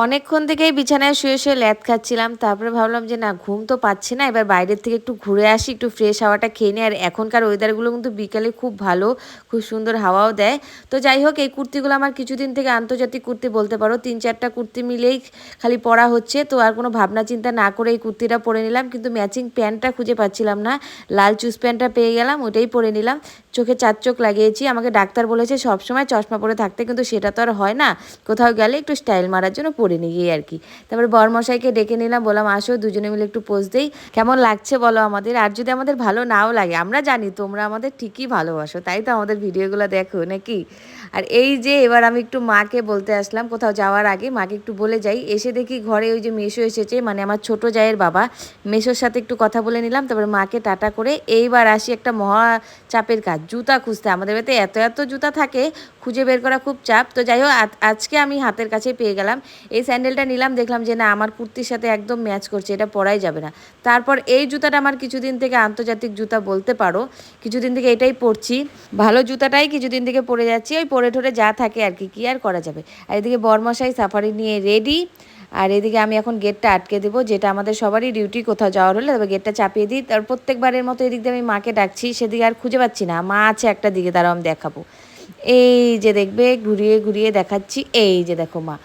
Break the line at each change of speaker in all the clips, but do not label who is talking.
অনেকক্ষণ থেকেই বিছানায় শুয়ে শুয়ে ল্যাদ খাচ্ছিলাম। তারপরে ভাবলাম যে না ঘুম তো পাচ্ছি না। এবার বাইরের থেকে একটু ঘুরে আসি, একটু ফ্রেশ হাওয়াটা খেয়ে নিই। আর এখনকার ওয়েদারগুলো কিন্তু বিকালে খুব ভালো, খুব সুন্দর হাওয়াও দেয়। তো যাই হোক এই কুর্তিগুলো আমার কিছুদিন থেকে আন্তর্জাতিক কুর্তি বলতে পারো। ৩-৪টা কুর্তি মিলেই খালি পরা হচ্ছে। তো আর কোনো ভাবনা চিন্তা না করে এই কুর্তিটা পরে নিলাম। কিন্তু ম্যাচিং প্যান্টটা খুঁজে পাচ্ছিলাম না। লাল চুজ প্যান্টটা পেয়ে গেলাম, ওটাই পরে নিলাম। চোখে ৪ চোখ লাগিয়েছি। আমাকে ডাক্তার বলেছে সবসময় চশমা পরে থাকতে, কিন্তু সেটা তো আর হয় না। কোথাও গেলে একটু স্টাইল মারার জন্য পরে নিই এই আর কি। তারপরে বরমশাইকে ডেকে নিলাম, বললাম আসো দুজনে মিলে একটু পোজ দেই, কেমন লাগছে বলো আমাদের। আর যদি আমাদের ভালো নাও লাগে, আমরা জানি তোমরা আমাদের ঠিকই ভালোবাসো, তাই তো আমাদের ভিডিওগুলো দেখো নাকি। আর এই যে এবার আমি একটু মাকে বলতে আসলাম, কোথাও যাওয়ার আগে মাকে একটু বলে যাই। এসে দেখি ঘরে ওই যে মেসো এসেছে, মানে আমার ছোট জায়ের বাবা, মেসোর সাথে একটু কথা বলে নিলাম। তারপরে মাকে টাটা করে এইবার আসি একটা মহা চাপের কাজ, জুতা খুঁজতে। আমাদের বাড়িতে এত এত জুতা থাকে, খুঁজে বের করা খুব চাপ। তো যাই হোক আজকে আমি হাতের কাছে পেয়ে গেলাম। এই স্যান্ডেলটা নিলাম, দেখলাম যে না আমার কুর্তির সাথে একদম ম্যাচ করছে, এটা পরাই যাবে না। তারপর এই জুতাটা আমার কিছুদিন থেকে আন্তর্জাতিক জুতা বলতে পারো, কিছুদিন থেকে এটাই পরছি। ভালো জুতাটাই কিছুদিন থেকে পরে যাচ্ছি, ওই পরে ঠরে যা থাকে আর কি, আর করা যাবে। আর এদিকে বরমশাই সাফারি নিয়ে রেডি। আর এদিকে আমি এখন গেটটা আটকে দেবো, যেটা আমাদের সবারই ডিউটি, কোথাও যাওয়ার হলে তবে গেটটা চাপিয়ে দিই। তার প্রত্যেকবারের মতো এদিক দিয়ে আমি মাকে ডাকছি, সেদিকে আর খুঁজে পাচ্ছি না। মা আছে একটা দিকে, তারাও আমি দেখাবো। এই যে দেখবে ঘুরিয়ে ঘুরিয়ে দেখাচ্ছি, এই যে দেখো মা।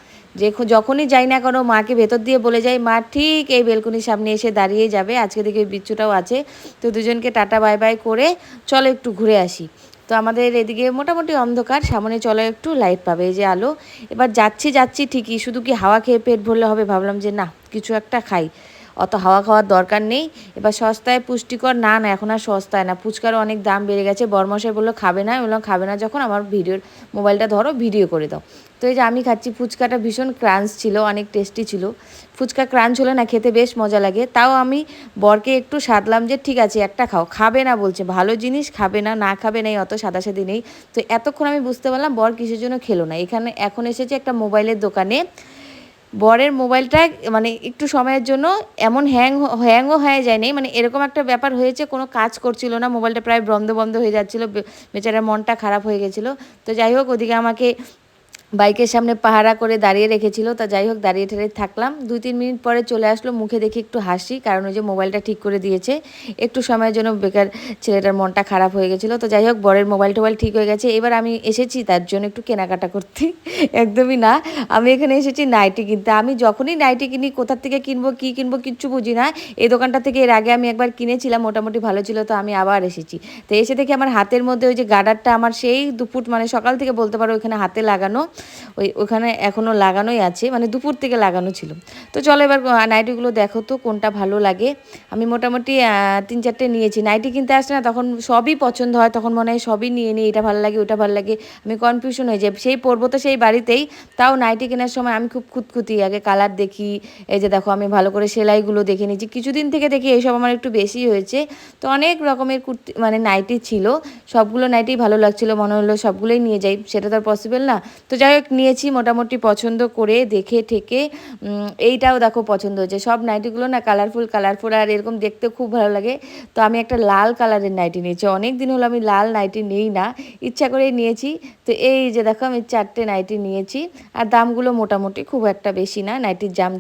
যে যখনই যাই না কোনো, মাকে ভেতর দিয়ে বলে যাই, মা ঠিক এই বেলকনির সামনে এসে দাঁড়িয়েই যাবে। আজকে দেখি ওই বিচ্ছুটাও আছে। তো দুজনকে টাটা বাই বাই করে চলো একটু ঘুরে আসি। তো আমাদের এদিকে মোটামুটি অন্ধকার, সামনে চলো একটু লাইট পাবে, এই যে আলো। এবার যাচ্ছি যাচ্ছি ঠিকই, শুধু কি হাওয়া খেয়ে পেট ভরলে হবে, ভাবলাম যে না কিছু একটা খাই, অত হাওয়া খাওয়ার দরকার নেই। এবার সস্তায় পুষ্টিকর, না না এখন আর সস্তায় না, ফুচকারও অনেক দাম বেড়ে গেছে। বরমশাই বললো খাবে না, বললাম খাবে না যখন আমার মোবাইলটা ধরো ভিডিও করে দাও। তো এই যে আমি খাচ্ছি, ফুচকাটা ভীষণ ক্রাঞ্চ ছিল, অনেক টেস্টি ছিল। ফুচকা ক্রাঞ্চ হলে না খেতে বেশ মজা লাগে। তাও আমি বরকে একটু সাধলাম যে ঠিক আছে একটা খাও, খাবে না বলছে, ভালো জিনিস খাবে না, না খাবে নেই, অত সাদাসাদি নেই। তো এতক্ষণ আমি বুঝতে পারলাম বর কিসের জন্য খেলো না। এখানে এখন এসেছে একটা মোবাইলের দোকানে, বরের মোবাইলটা মানে একটু সময়ের জন্য এমন হ্যাংও হয়ে যায়নি, মানে এরকম একটা ব্যাপার হয়েছে, কোনো কাজ করছিল না, মোবাইলটা প্রায় বন্ধ বন্ধ হয়ে যাচ্ছিলো, বেচারার মনটা খারাপ হয়ে গেছিলো। তো যাই হোক ওদিকে আমাকে বাইকের সামনে পাহারা করে দাঁড়িয়ে রেখেছিল। তা যাই হোক দাঁড়িয়ে ঠেড়িয়ে থাকলাম, 2-3 মিনিট পরে চলে আসলো, মুখে দেখি একটু হাসি, কারণ ওই যে মোবাইলটা ঠিক করে দিয়েছে। একটু সময়ের জন্য বেকার ছেলেটার মনটা খারাপ হয়ে গেছিলো। তো যাই হোক বরের মোবাইল টোবাইল ঠিক হয়ে গেছে। এবার আমি এসেছি তার জন্য একটু কেনাকাটা করতে। একদমই না, আমি এখানে এসেছি নাইটি কিনতে। আমি যখনই নাইটি কিনি, কোথার থেকে কিনবো কী কিনবো কিচ্ছু বুঝি না। এই দোকানটা থেকে এর আগে আমি একবার কিনেছিলাম, মোটামুটি ভালো ছিল, তো আমি আবার এসেছি। তো এসে দেখি আমার হাতের মধ্যে ওই যে গার্ডারটা আমার সেই দুপুর, মানে সকাল থেকে বলতে পারো ওইখানে হাতে লাগানো, ওখানে এখনও লাগানোই আছে, মানে দুপুর থেকে লাগানো ছিল। তো চলো এবার নাইটিগুলো দেখো তো কোনটা ভালো লাগে। আমি মোটামুটি 3-4টে নিয়েছি। নাইটি কিনতে আসলে না তখন সবই পছন্দ হয়, তখন মনে হয় সবই নিয়ে নিই, এটা ভালো লাগে ওটা ভালো লাগে, আমি কনফিউশন হয়ে যাই। সেই পরবো তো সেই বাড়িতেই, তাও নাইটি কেনার সময় আমি খুব খুঁতখুঁতি, আগে কালার দেখি। এই যে দেখো আমি ভালো করে সেলাইগুলো দেখে নিচ্ছি, কিছুদিন থেকে দেখি এইসব আমার একটু বেশি হয়েছে। তো অনেক রকমের কুর্তি মানে নাইটি ছিল, সবগুলো নাইটি ভালো লাগছিলো, মনে হলো সবগুলোই নিয়ে যাই, সেটা তো আর পসিবল না। তো যাই হোক নিয়েছি মোটামুটি পছন্দ করে দেখে ঠেকে। এইটাও দেখো পছন্দ হয়েছে, সব নাইটিগুলো না কালারফুল কালারফুল, আর এরকম দেখতে খুব ভালো লাগে। তো আমি একটা লাল কালারের নাইটি নিয়েছি, অনেক দিন হলো আমি লাল নাইটি নেই না, ইচ্ছা করেই নিয়েছি। তো এই যে দেখো আমি 4টে নাইটি নিয়েছি, আর দামগুলো মোটামুটি খুব একটা বেশি না, নাইটির দাম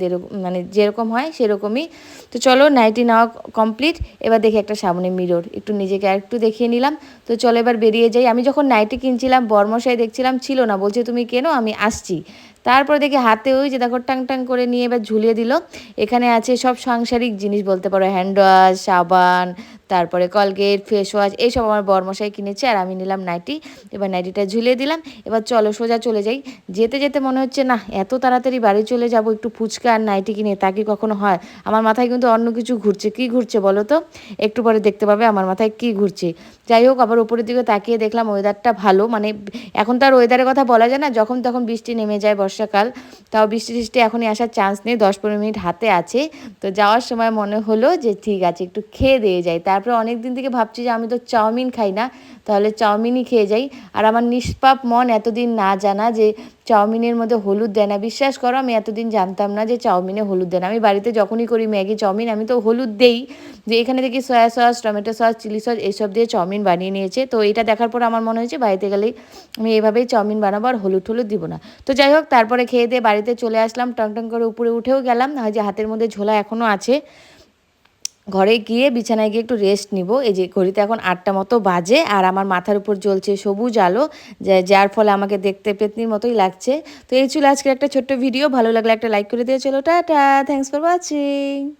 মানে যেরকম হয় সেরকমই। তো চলো নাইটি নেওয়া কমপ্লিট। এবার দেখি একটা সামনে মিরর, একটু নিজেকে আর একটু দেখিয়ে নিলাম। তো চলো এবার বেরিয়ে যাই। আমি যখন নাইটি কিনছিলাম বরমশাই দেখছিলাম ছিল না, বলছে তুমি কেনো, আমি আসছি। তারপরে দেখি হাতে ওই যে দেখো টাং টাং করে নিয়ে এবার ঝুলিয়ে দিল। এখানে আছে সব সাংসারিক জিনিস বলতে পারো, হ্যান্ড ওয়াশ, সাবান, তারপরে কলগেট, ফেস ওয়াশ, এইসব আমার বরমশাই কিনেছে, আর আমি নিলাম নাইটি। এবার নাইটিটা ঝুলিয়ে দিলাম। এবার চলো সোজা চলে যাই। যেতে যেতে মনে হচ্ছে না এত তাড়াতাড়ি বাড়ি চলে যাব একটু ফুচকা আর নাইটি কিনে, তা কি কখনো হয়? আমার মাথায় কিন্তু অন্য কিছু ঘুরছে, কি ঘুরছে বলো তো? একটু পরে দেখতে পাবে আমার মাথায় কি ঘুরছে। যাই হোক আবার উপরের দিকে তাকিয়ে দেখলাম ওয়েদারটা ভালো, মানে এখন তো আর ওয়েদারের কথা বলা যায় না, যখন তখন বৃষ্টি নেমে যায়, বর্ষাকাল। তাও বৃষ্টি টিষ্টি এখনই আসার চান্স নেই, 10-15 মিনিট হাতে আছে। তো যাওয়ার সময় মনে হলো যে ঠিক আছে একটু খেয়ে দিয়ে যাই। তারপরে অনেক দিন থেকে ভাবছি যে আমি তো চাউমিন খাই না, তাহলে চাউমিনই খেয়ে যাই। আর আমার নিষ্পাপ মন এতদিন না জানা যে চাউমিনের মধ্যে হলুদ দেয় না। বিশ্বাস করো আমি এতদিন জানতাম না যে চাউমিনে হলুদ দেয় না। আমি বাড়িতে যখনই করি ম্যাগি চাউমিন আমি তো হলুদ দেই, যে এখানে দেখি soya sauce, tomato sauce, chilli sauce এসব দিয়ে চাউমিন বানিয়ে নিয়েছে। তো এটা দেখার পর আমার মনে হয়েছে বাড়িতে গেলেই আমি এভাবেই চাউমিন বানাবো আর হলুদ টলুদ দিব না। তো যাই হোক তারপরে খেয়ে দিয়ে বাড়িতে চলে আসলাম, টং টং করে উপরে উঠেও গেলাম, হয় যে হাতের মধ্যে ঝোলা এখনও আছে। ঘরে গিয়ে বিছানায় গিয়ে একটু রেস্ট নিব। এই যে ঘড়িতে এখন ৮টা মতো বাজে আর আমার মাথার উপর জ্বলছে সবুজ আলো, যার ফলে আমাকে দেখতে পেতনির মতোই লাগছে। তো এই ছিল আজকের একটা ছোট্ট ভিডিও। ভালো লাগলে একটা লাইক করে দিয়ে চলো, টাটা, থ্যাংকস ফর ওয়াচিং।